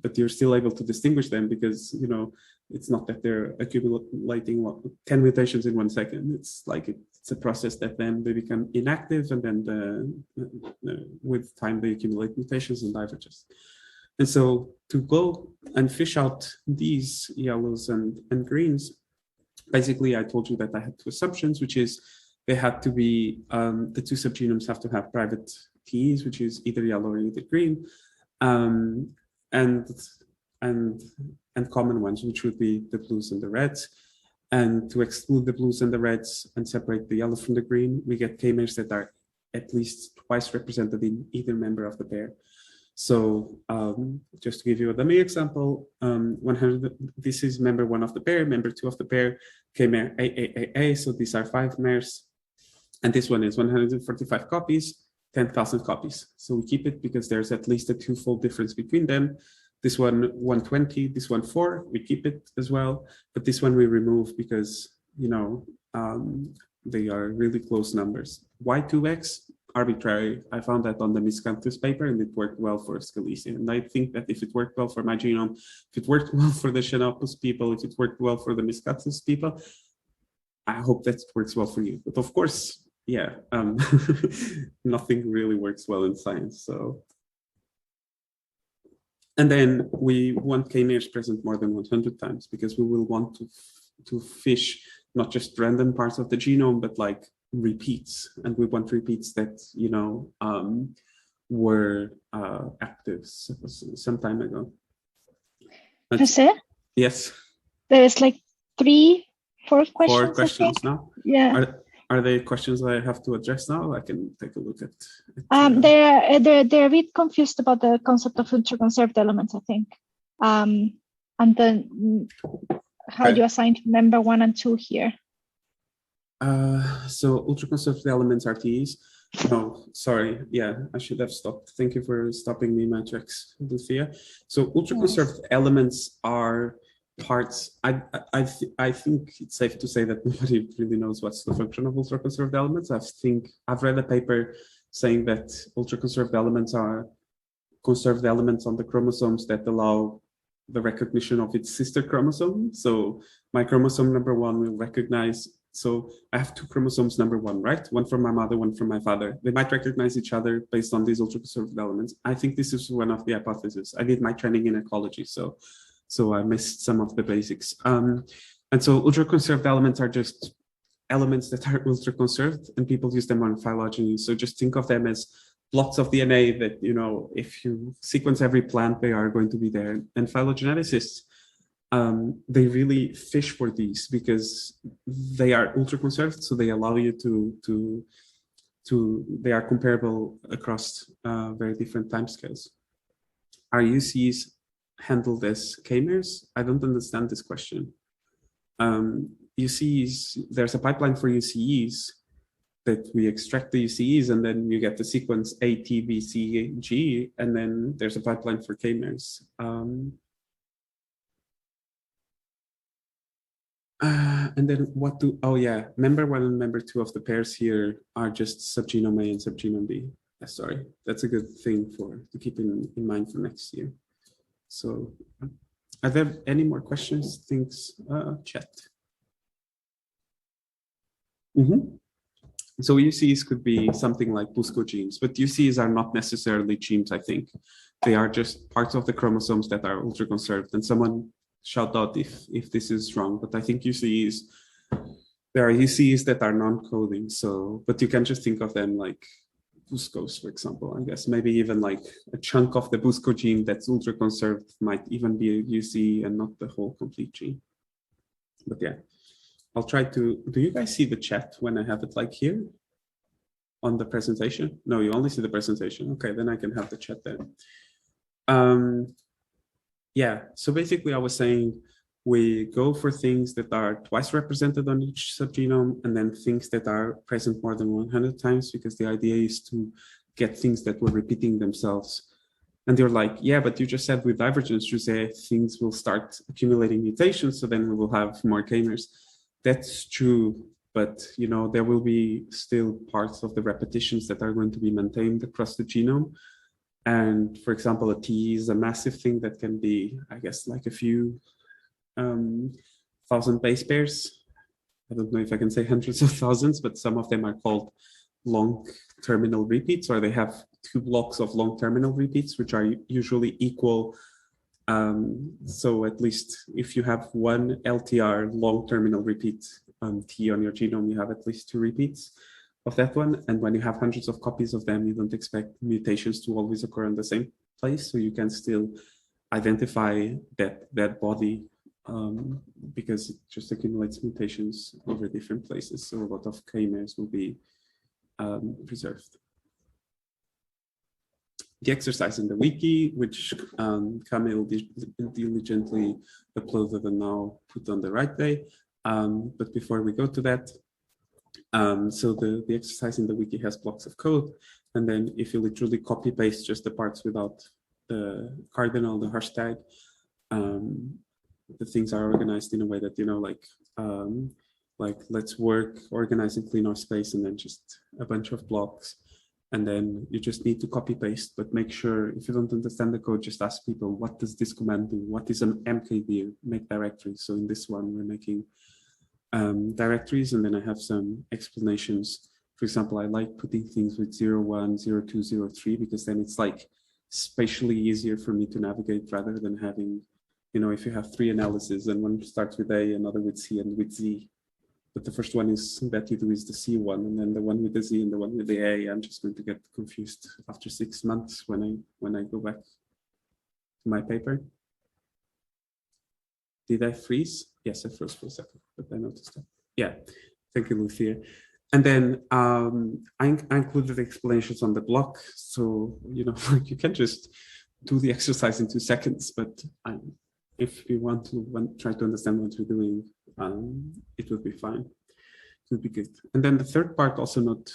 but you're still able to distinguish them because, you know, it's not that they're accumulating 10 mutations in 1 second. It's like it's a process that then they become inactive, and then with time they accumulate mutations and diverges. And so to go and fish out these yellows and greens, basically I told you that I had two assumptions, which is they had to be, the two subgenomes have to have private keys, which is either yellow or either green, and common ones, which would be the blues and the reds. And to exclude the blues and the reds and separate the yellow from the green, we get k-mers that are at least twice represented in either member of the pair. So just to give you a dummy example, 100, this is member 1 of the pair, member 2 of the pair, k-mer A. So these are 5 mers. And this one is 145 copies, 10,000 copies. So we keep it because there's at least a 2-fold difference between them. This one 120, this one 4, we keep it as well. But this one we remove because, you know, they are really close numbers. Why 2x? Arbitrary. I found that on the Miscanthus paper, and it worked well for Scalesia. And I think that if it worked well for my genome, if it worked well for the Xenopus people, if it worked well for the Miscanthus people, I hope that it works well for you. But of course, yeah, nothing really works well in science. So, and then we want k-mers present more than 100 times because we will want to fish not just random parts of the genome, but like repeats, and we want repeats that, you know, were active some time ago. José? Yes. There is like 4 questions. 4 questions now. Yeah. Are they questions that I have to address now? I can take a look at. They're a bit confused about the concept of ultra-conserved elements, I think, and then how you assign member 1 and 2 here. So ultra-conserved elements are these. No, sorry. Yeah, I should have stopped. Thank you for stopping me, my tracks, Lucia. So ultra-conserved elements are parts. I think it's safe to say that nobody really knows what's the function of ultra-conserved elements. I've read a paper saying that ultra-conserved elements are conserved elements on the chromosomes that allow the recognition of its sister chromosome. So my chromosome number 1 will recognize. So I have 2 chromosomes number 1, right? One from my mother, one from my father. They might recognize each other based on these ultra-conserved elements. I think this is one of the hypotheses. I did my training in ecology, so I missed some of the basics. And so ultra-conserved elements are just elements that are ultra-conserved, and people use them on phylogeny. So just think of them as blocks of DNA that, you know, if you sequence every plant, they are going to be there. And phylogeneticists, they really fish for these because they are ultra-conserved, so they allow you to they are comparable across very different timescales. Are UCs handled as k-mers? I don't understand this question. UCs, there's a pipeline for UCEs that we extract the UCEs, and then you get the sequence A, T, B, C, G, and then there's a pipeline for k-mers. And then member 1 and member 2 of the pairs here are just subgenome A and subgenome B. sorry, that's a good thing to keep in mind for next year. So are there any more questions, things, chat? So UCs could be something like Busco genes, but UCs are not necessarily genes, I think. They are just parts of the chromosomes that are ultra conserved. And someone shout out if this is wrong, but I think UCs, there are UCs that are non-coding. So, but you can just think of them like Buscos, for example, I guess. Maybe even like a chunk of the Busco gene that's ultra conserved might even be a UC and not the whole complete gene. But yeah. I'll try to, do you guys see the chat when I have it like here on the presentation? No, you only see the presentation. Okay, then I can have the chat there. Yeah, so basically I was saying we go for things that are twice represented on each subgenome and then things that are present more than 100 times, because the idea is to get things that were repeating themselves. And they're like, yeah, but you just said with divergence, José, things will start accumulating mutations, so then we will have more gamers. That's true, but you know, there will be still parts of the repetitions that are going to be maintained across the genome. And for example, a T is a massive thing that can be, I guess, like a few thousand base pairs. I don't know if I can say hundreds of thousands, but some of them are called long terminal repeats, or they have 2 blocks of long terminal repeats, which are usually equal. So at least if you have one LTR long terminal repeat T on your genome, you have at least 2 repeats of that one. And when you have hundreds of copies of them, you don't expect mutations to always occur in the same place. So you can still identify that body because it just accumulates mutations over different places. So a lot of k-mers will be preserved. The exercise in the wiki, which Camille diligently uploaded and now put on the right day. But before we go to that, so the exercise in the wiki has blocks of code. And then if you literally copy paste just the parts without the cardinal, the hashtag, the things are organized in a way that, you know, like let's work, organize and clean our space, and then just a bunch of blocks. And then you just need to copy paste, but make sure if you don't understand the code, just ask people, what does this command do? What is an MKD, make directory? So in this one, we're making directories, and then I have some explanations. For example, I like putting things with 0, 1, 0, 2, 0, 3, because then it's like spatially easier for me to navigate rather than having, you know, if you have 3 analyses and one starts with A, another with C and with Z. But the first one is that you do is the C one, and then the one with the Z and the one with the A. I'm just going to get confused after 6 months when I go back to my paper. Did I freeze? Yes, I froze for a second, but I noticed that. Yeah, thank you, Lucia. And then I included explanations on the block, so you know you can just do the exercise in 2 seconds. But if you want to try to understand what you're doing, it would be fine. It would be good. And then the third part, also not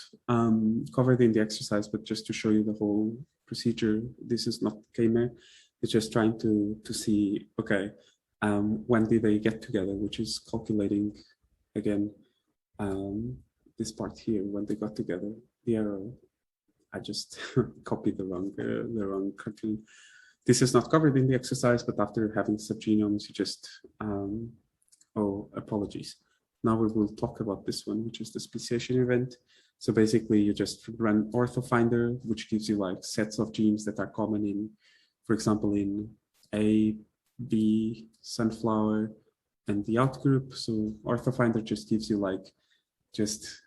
covered in the exercise, but just to show you the whole procedure. This is not K-mer. It's just trying to see, okay, when did they get together, which is calculating again this part here when they got together. The arrow, I just copied the wrong cartoon. This is not covered in the exercise, but after having subgenomes, you just oh, apologies. Now we will talk about this one, which is the speciation event. So basically, you just run orthofinder, which gives you like sets of genes that are common in, for example, in A, B, sunflower, and the outgroup. So orthofinder just gives you like, just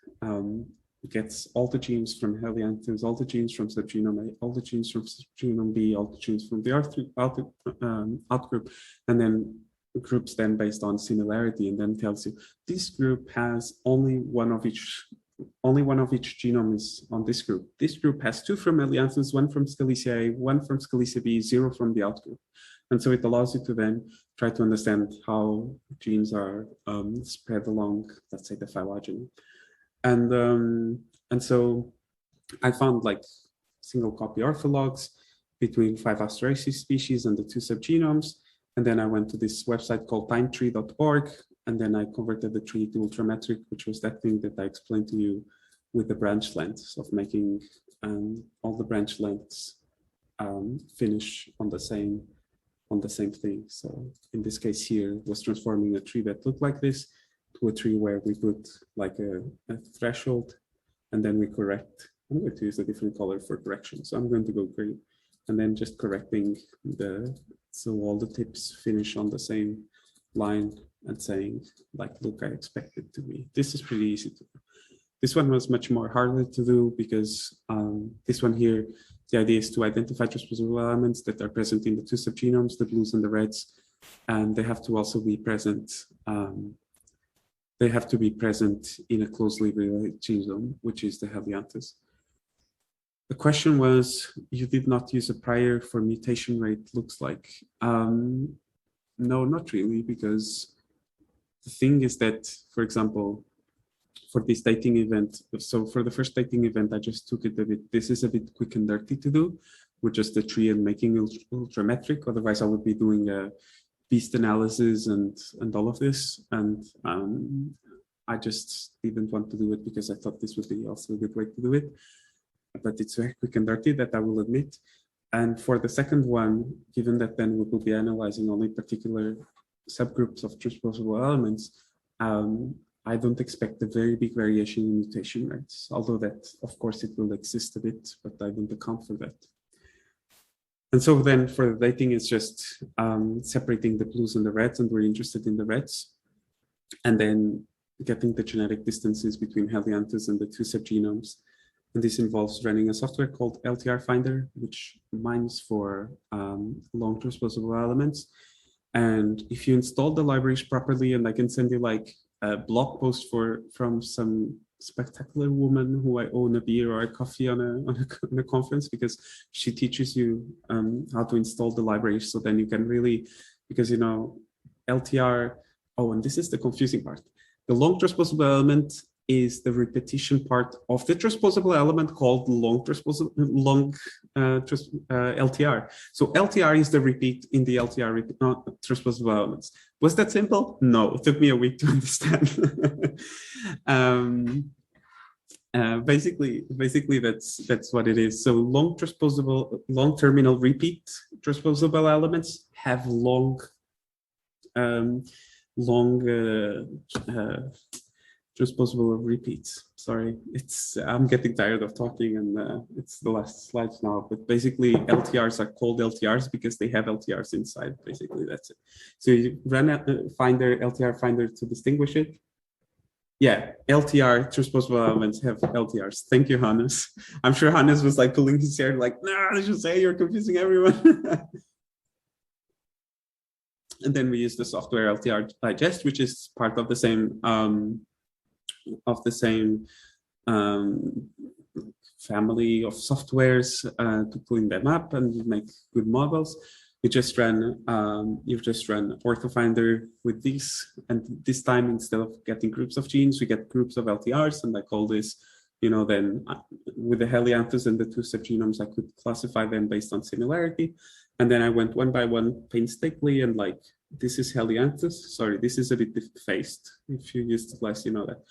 gets all the genes from Helianthus, all the genes from subgenome A, all the genes from subgenome B, all the genes from the outgroup, and then groups then based on similarity, and then tells you this group has only one of each genome is on this group. This group has 2 from Helianthus, 1 from Scalesia A, 1 from Scalesia B, 0 from the outgroup. And so it allows you to then try to understand how genes are spread along, let's say, the phylogeny. And so I found like single copy orthologs between 5 Asteraceae species and the 2 subgenomes. And then I went to this website called timetree.org, and then I converted the tree to ultrametric, which was that thing that I explained to you with the branch lengths of making and all the branch lengths finish on the same thing. So in this case here was transforming a tree that looked like this to a tree where we put like a threshold, and then we correct. I'm going to use a different color for correction. So I'm going to go green, and then just correcting so all the tips finish on the same line and saying like, look, I expect it to be. This is pretty easy to do. This one was much more harder to do because this one here, the idea is to identify transposable elements that are present in the two subgenomes, the blues and the reds, and they have to also be present. They have to be present in a closely related genome, which is the Helianthus. The question was, you did not use a prior for mutation rate, looks like. No, not really, because the thing is that, for example, for this dating event, so for the first dating event, I just took it a bit, this is a bit quick and dirty to do, with just the tree and making ultrametric. Otherwise, I would be doing a beast analysis and all of this. And I just didn't want to do it because I thought this would be also a good way to do it. But it's very quick and dirty, that I will admit. And for the second one, given that then we will be analyzing only particular subgroups of transposable elements, I don't expect a very big variation in mutation rates, although that, of course, it will exist a bit, but I don't account for that. And so then for the dating, it's just separating the blues and the reds, and we're interested in the reds, and then getting the genetic distances between Helianthus and the two subgenomes. And this involves running a software called LTR Finder, which mines for long transposable elements. And if you install the libraries properly, and I can send you like a blog post from some spectacular woman who I own a beer or a coffee on a conference, because she teaches you how to install the libraries. So then you can really, because you know, LTR, oh, and this is the confusing part. The long transposable element is the repetition part of the transposable element called LTR. So LTR is the repeat in the LTR transposable elements. Was that simple? No, it took me a week to understand. Basically that's what it is. So long terminal repeat transposable elements have long transposable repeats. Sorry, I'm getting tired of talking, and it's the last slides now. But basically, LTRs are called LTRs because they have LTRs inside. Basically, that's it. So you run a LTR Finder to distinguish it. Yeah, LTR transposable elements have LTRs. Thank you, Hannes. I'm sure Hannes was like pulling his hair, like, "No, I should say you're confusing everyone." And then we use the software LTR Digest, which is part of the same family of softwares to clean them up and make good models. You just run OrthoFinder with these, and this time instead of getting groups of genes, we get groups of LTRs, and I call this, you know, then with the Helianthus and the two subgenomes, I could classify them based on similarity, and then I went one by one painstakingly, and like, this is Helianthus. Sorry, this is a bit defaced. If you use the glass, you know that.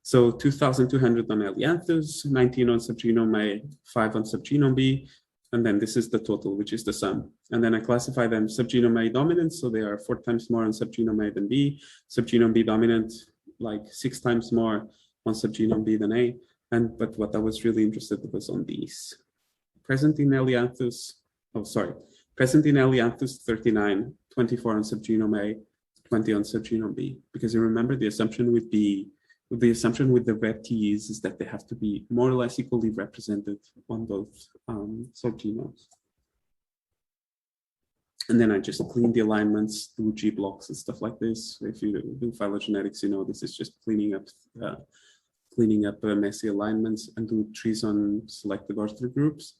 So 2,200 on Helianthus, 19 on subgenome A, 5 on subgenome B, and then this is the total, which is the sum. And then I classify them subgenome A dominant, so they are 4 times more on subgenome A than B. Subgenome B dominant, like 6 times more on subgenome B than A. But what I was really interested in was on these. Present in Helianthus, present in Helianthus 39, 24 on subgenome A, 20 on subgenome B. Because you remember the assumption with the red T's is that they have to be more or less equally represented on both subgenomes. And then I just clean the alignments, do G blocks and stuff like this. If you do phylogenetics, you know, this is just cleaning up messy alignments, and do trees on selected ortho groups.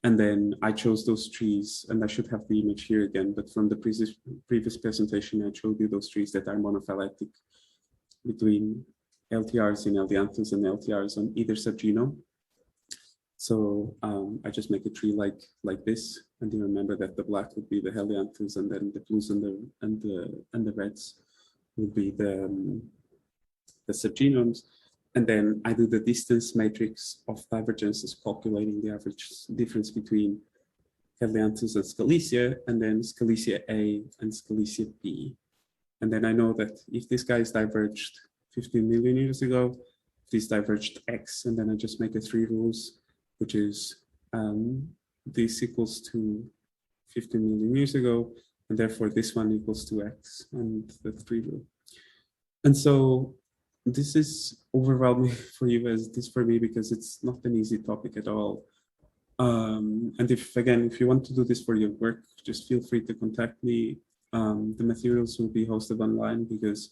And then I chose those trees, and I should have the image here again, but from the previous presentation, I showed you those trees that are monophyletic between LTRs in Helianthus and LTRs on either subgenome. So I just make a tree like this, and you remember that the black would be the Helianthus, and then the blues and the reds would be the subgenomes. And then I do the distance matrix of divergences, calculating the average difference between Helianthus and Scalesia, and then Scalesia A and Scalesia B. And then I know that if this guy is diverged 15 million years ago, this diverged X, and then I just make the 3 rules, which is this equals to 15 million years ago, and therefore this one equals to X, and the 3 rule. And so this is overwhelming for you as it is for me, because it's not an easy topic at all. And if you want to do this for your work, just feel free to contact me. The materials will be hosted online, because